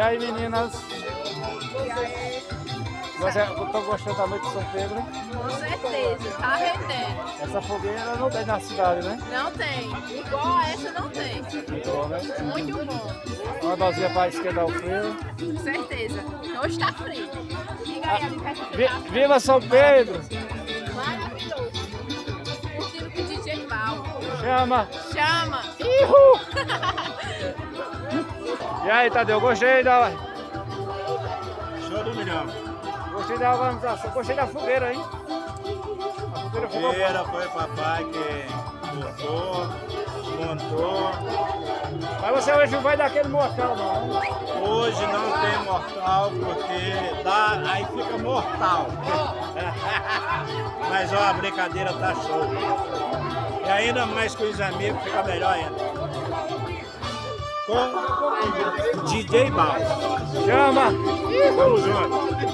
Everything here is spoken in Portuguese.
aí, meninas? Você estão gostando da noite de São Pedro? Com certeza, tá rendendo. Essa fogueira não tem na cidade, né? Não tem. Igual a essa não tem. Muito bom, né? Muito bom. Uma dosinha para esquentar o frio. Com certeza. Hoje tá frio. Liga aí ali perto do Viva São Pedro! Maravilhoso. Curtindo com o DJ Val. Chama! Chama! Ihu! E aí, Tadeu, gostei da... Show do milhão. Gostei da organização, gostei da fogueira, hein? A fogueira ficou boa. Primeira foi papai que botou, montou. Mas você hoje não vai dar aquele mortal, não, né? Hoje não tem mortal porque dá, aí fica mortal. Mas ó, a brincadeira tá show. E ainda mais com os amigos fica melhor ainda. Com DJ Bal. Chama! Tamo junto.